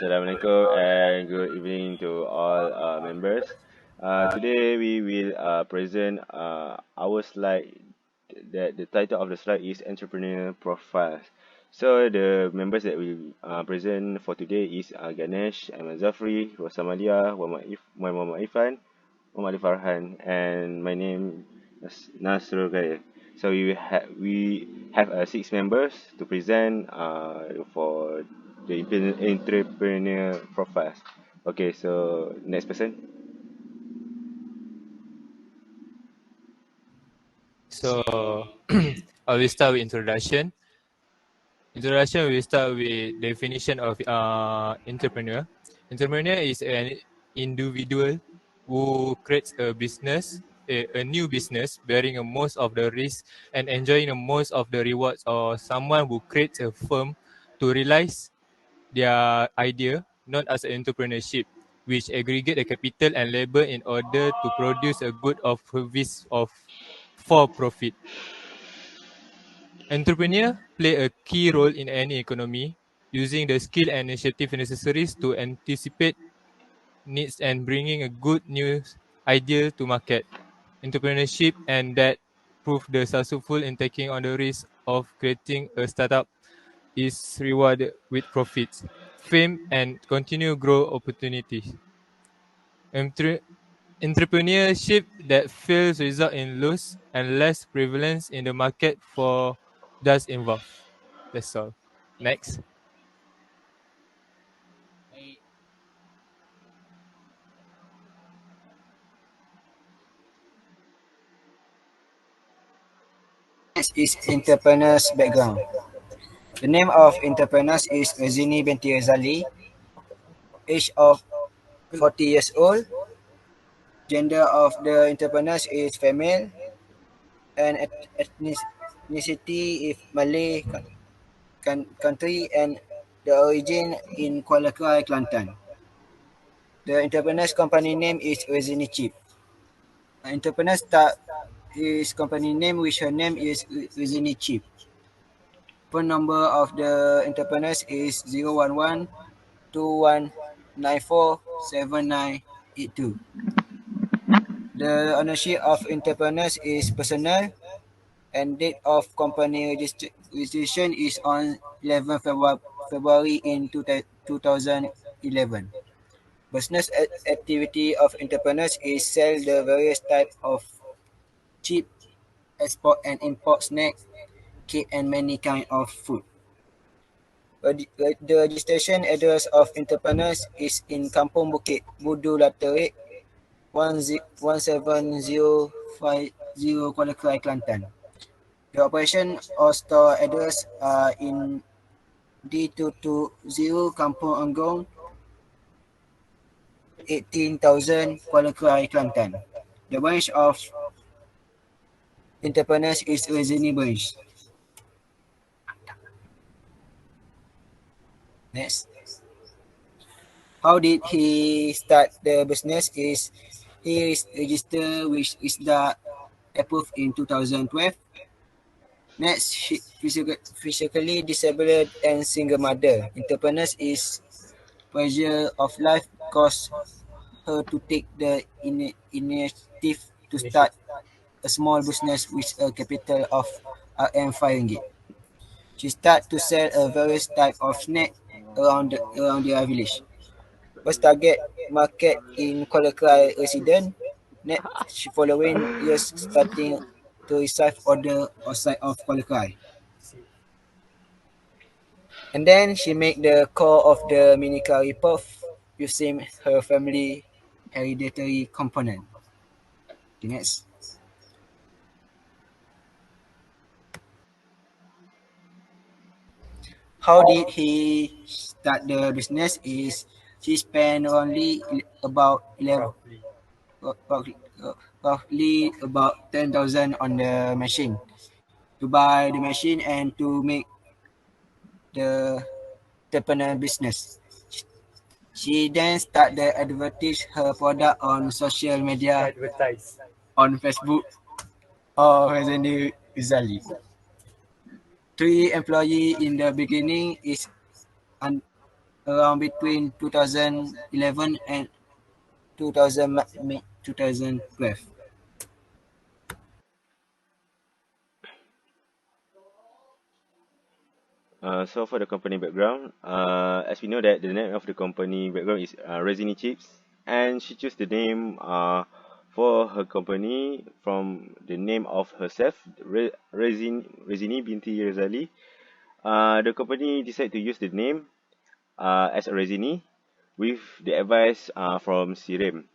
Assalamualaikum and good evening to all members. Today we will present our slide. That the title of the slide is Entrepreneur Profiles. So the members that we present for today is Ganesh, AIMAN, ZAFRI, ROSSAMALIA, Muhammad IRFAN, Muhammad FARHAN, and my name is NASRULKHAIR. So we have 6 members to present for the entrepreneur profiles. Okay, so next person. So I will start with introduction. Introduction will start with definition of entrepreneur. Entrepreneur is an individual who creates a business, a new business, bearing most of the risk and enjoying most of the rewards, or someone who creates a firm to realize their idea, known as entrepreneurship, which aggregate the capital and labor in order to produce a good or service for profit. Entrepreneurs play a key role in any economy, using the skill and initiative necessary to anticipate needs and bringing a good new idea to market. Entrepreneurship and that prove the successful in taking on the risk of creating a startup is rewarded with profits, fame, and continued growth opportunities. Entrepreneurship that fails result in loss and less prevalence in the market for those involved. That's all. Next. Next is entrepreneur's background. The name of entrepreneurs is Razini binti Razali, age of 40 years old. Gender of the entrepreneurs is female, and ethnicity is Malay country, and the origin in Kuala Krai, Kelantan. The entrepreneur's company name is Razini Chip. Entrepreneur start his company name with her name is Razini Chip. Phone number of the entrepreneurs is 011 21947982. The ownership of entrepreneurs is personal, and date of company registration is on 11 February in 2011. Business activity of entrepreneurs is sell the various type of cheap export and import snack, cake, and many kind of food. The registration address of entrepreneurs is in Kampung Bukit, Budu Laterik, 17050 Kuala Krai, Kelantan. The operation or store address are in D220 Kampung Anggong, 18,000 Kuala Krai, Kelantan. The branch of entrepreneurs is Razini branch. Next. How did he start the business? Is he is registered with ISDA approved in 2012. Next, physically disabled and single mother. Entrepreneurs is pressure of life caused her to take the initiative to start a small business with a capital of RM5. She started to sell a various type of snack around their village. First target market in Kuala Krai resident. Next, following years starting to receive order outside of Kuala Krai. And then she make the core of the mini curry puff using her family hereditary component. Next. How did he start the business? Is she spent only about 11, roughly about 10,000 on the machine to buy the machine and to make the entrepreneur business. She then started to advertise her product on social media, on Facebook or Razini Uzali. 3 employees in the beginning is around between 2011 and 2012. So for the company background, as we know that the name of the company background is Resini Chips, and she chose the name for her company from the name of herself, Resini binti Razali. The company decided to use the name as a Resini with the advice from Sirim.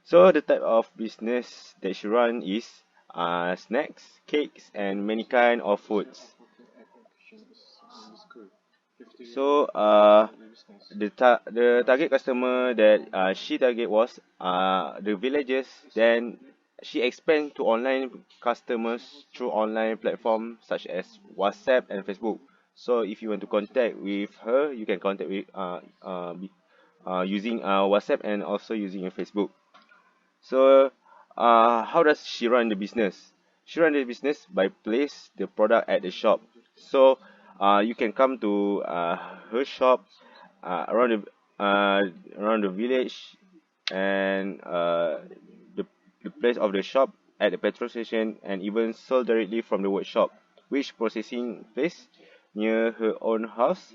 So the type of business that she run is snacks, cakes, and many kind of foods. So the target customer that she target was the villagers. Then she expand to online customers through online platforms such as WhatsApp and Facebook. So if you want to contact with her, you can contact with using WhatsApp and also using your Facebook. So, how does she run the business? She run the business by place the product at the shop. So, you can come to her shop around the village and the place of the shop at the petrol station and even sold directly from the workshop, which processing place near her own house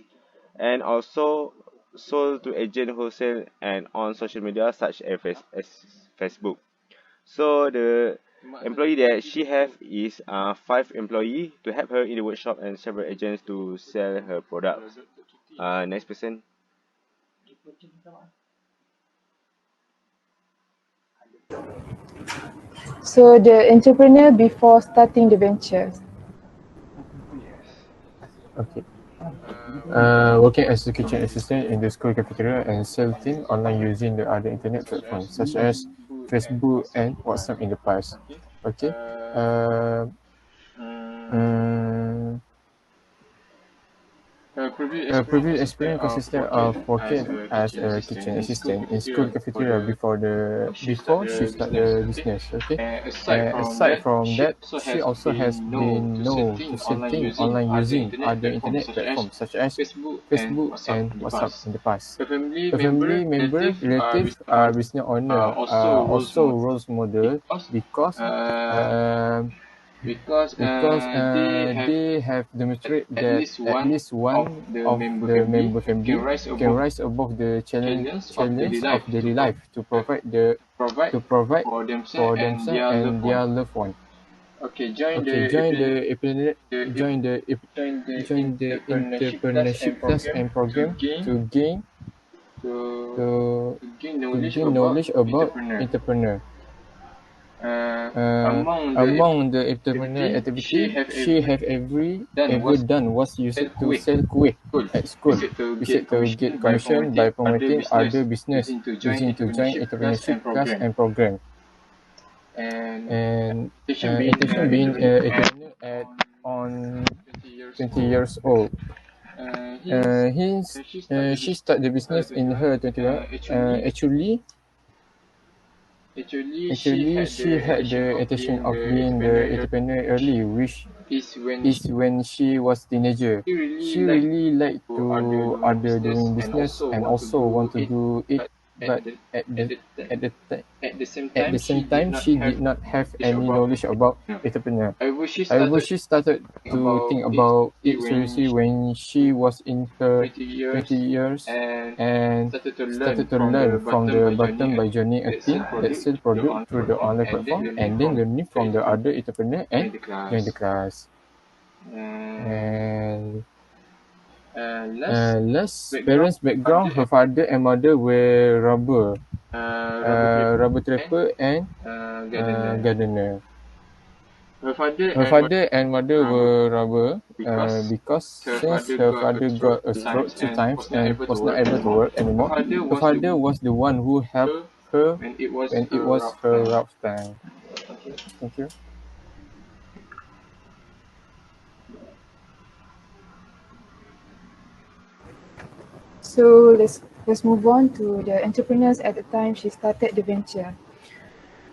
and also sold to agent wholesale and on social media such as Facebook. So the employee that she have is 5 employee to help her in the workshop and several agents to sell her products. Next person. So the entrepreneur before starting the venture. Okay. Working as a kitchen assistant in the school cafeteria and selling online using the other internet platforms such as Facebook and WhatsApp in the past. Okay. Um, Her previous experience consisted of working as a kitchen assistant in school cafeteria before she started the business. Okay, aside from that, she also has been known to sell things online using other internet platforms such as Facebook and WhatsApp in the past. Her family member, relative, business owner are also role model because they have demonstrated that at least one of the member family can rise above the challenge of daily life to provide for themselves and their loved one. Okay, join the entrepreneurship class and program to gain to gain knowledge about entrepreneur. Among the entrepreneur activity she have ever done was used to sell kuih at school. We said to get commission by promoting other business using to join entrepreneurship class and program. And intention being entrepreneur at on 20 years old. She started the business in her 21. Actually, she had the intention of being the entrepreneur early, which is when she was teenager. She really liked to other doing business and also want to do it, but at the at the ti- at the same time she did not have any knowledge about entrepreneur. However, she started to think about it seriously when she was in her 20 years and started to learn from the bottom by joining a team that sell product through the online platform and then learning from the other entrepreneur and join the class. And last parents background, her father and mother were rubber trapper and gardener. Her father and mother were rubber because since her father got a stroke 2 times and was not able to work anymore, her father was the one who helped her when it was her rough time. Thank you. So let's move on to the entrepreneurs at the time she started the venture.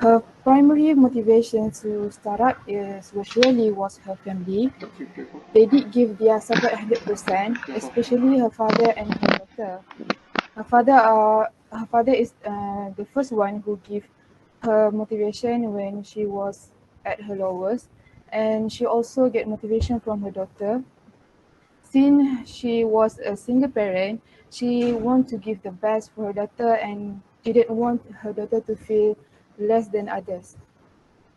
Her primary motivation to start up was her family. They did give their support 100%, especially her father and her daughter. Her father is the first one who gave her motivation when she was at her lowest, and she also get motivation from her daughter. Since she was a single parent, she want to give the best for her daughter and didn't want her daughter to feel less than others.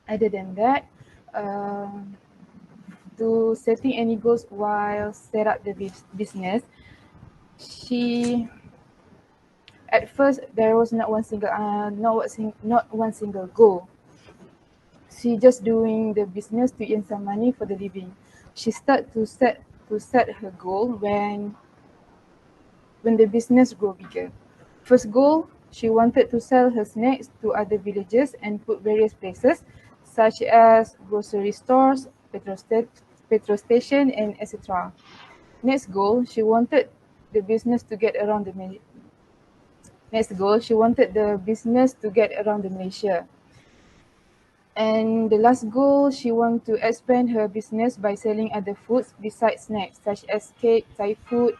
Other than that, um, to setting any goals while set up the business, she at first there was not one single goal. She just doing the business to earn some money for the living. She start to set her goal when the business grow bigger. First goal, she wanted to sell her snacks to other villages and put various places such as grocery stores, petrol station, and etc. Next goal, she wanted the business to get around the Next goal, she wanted the business to get around the Malaysia. And the last goal, she wanted to expand her business by selling other foods besides snacks such as cake, Thai food,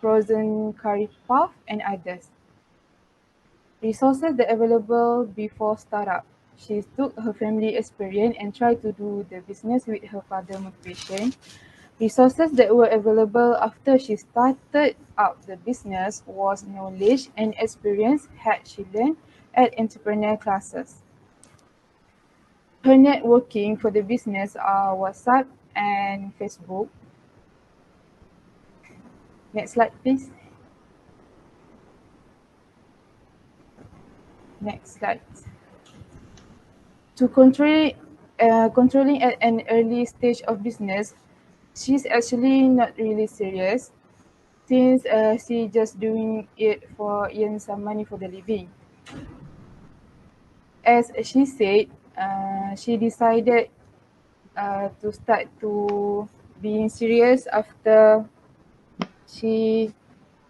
frozen curry puff, and others. Resources that available before startup. She took her family experience and tried to do the business with her father motivation. Resources that were available after she started up the business was knowledge and experience had she learned at entrepreneur classes. Her networking for the business are WhatsApp and Facebook. Next slide, please. Next slide. To controlling at an early stage of business, she's actually not really serious since she just doing it for earn some money for the living. As she said, she decided to start to being serious after she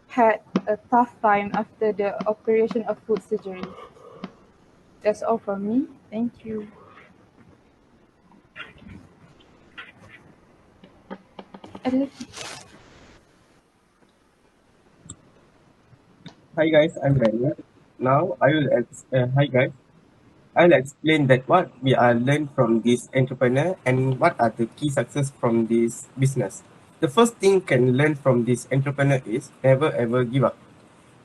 had a tough time after the operation of foot surgery. That's all from me. Thank you. Hi guys, I'm Daniel. Now I will hi guys. I'll explain that what we are learned from this entrepreneur and what are the key success from this business. The first thing can learn from this entrepreneur is never ever give up.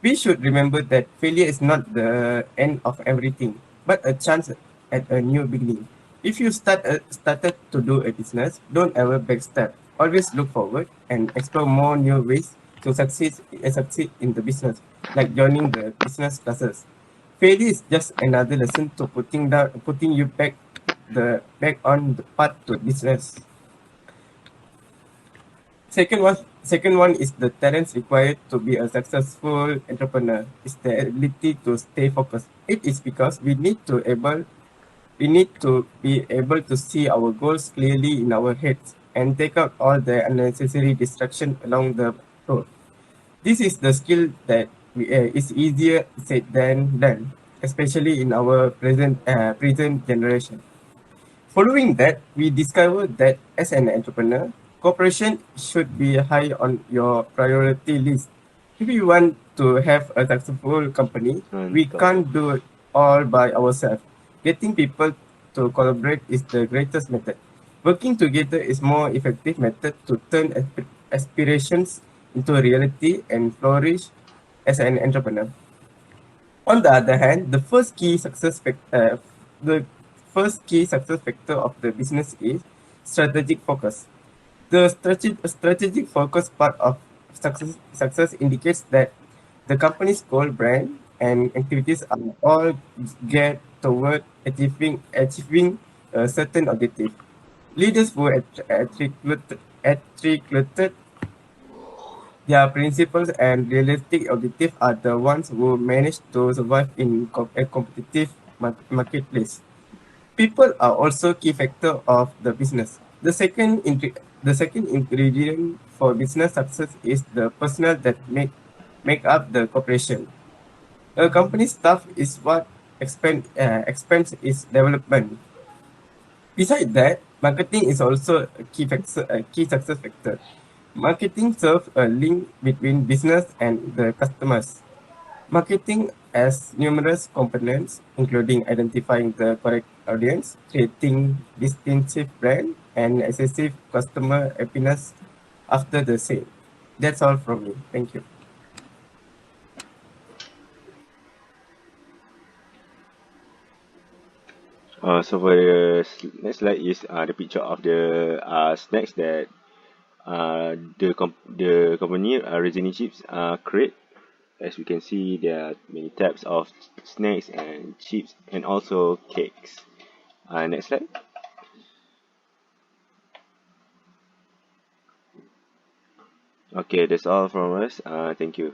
We should remember that failure is not the end of everything, but a chance at a new beginning. If you started to do a business, don't ever backstep. Always look forward and explore more new ways to succeed in the business, like joining the business classes. Failure is just another lesson to putting you back on the path to business. Second one is the talents required to be a successful entrepreneur. Is the ability to stay focused. It is because we need to be able to see our goals clearly in our heads and take out all the unnecessary distraction along the road. This is the skill that is easier said than done, especially in our present generation. Following that, we discovered that as an entrepreneur, cooperation should be high on your priority list. If you want to have a successful company, we can't do it all by ourselves. Getting people to collaborate is the greatest method. Working together is more effective method to turn aspirations into reality and flourish as an entrepreneur. On the other hand, the first key success factor of the business is strategic focus. The strategic focus part of success indicates that the company's goal, brand, and activities are all geared toward achieving a certain objective. Leaders who articulated their principles and realistic objectives are the ones who manage to survive in a competitive marketplace. People are also key factor of the business. The second ingredient for business success is the personnel that make up the corporation. A company's staff is what expands its development. Besides that, marketing is also a key success factor. Marketing serves a link between business and the customers. Marketing has numerous components, including identifying the correct audience, creating distinctive brand, and assessing customer happiness after the sale. That's all from me. Thank you. So for the next slide is the picture of the snacks that the company Resini Chips create. As we can see, there are many types of snacks and chips and also cakes. Next slide. Okay, that's all from us. Thank you.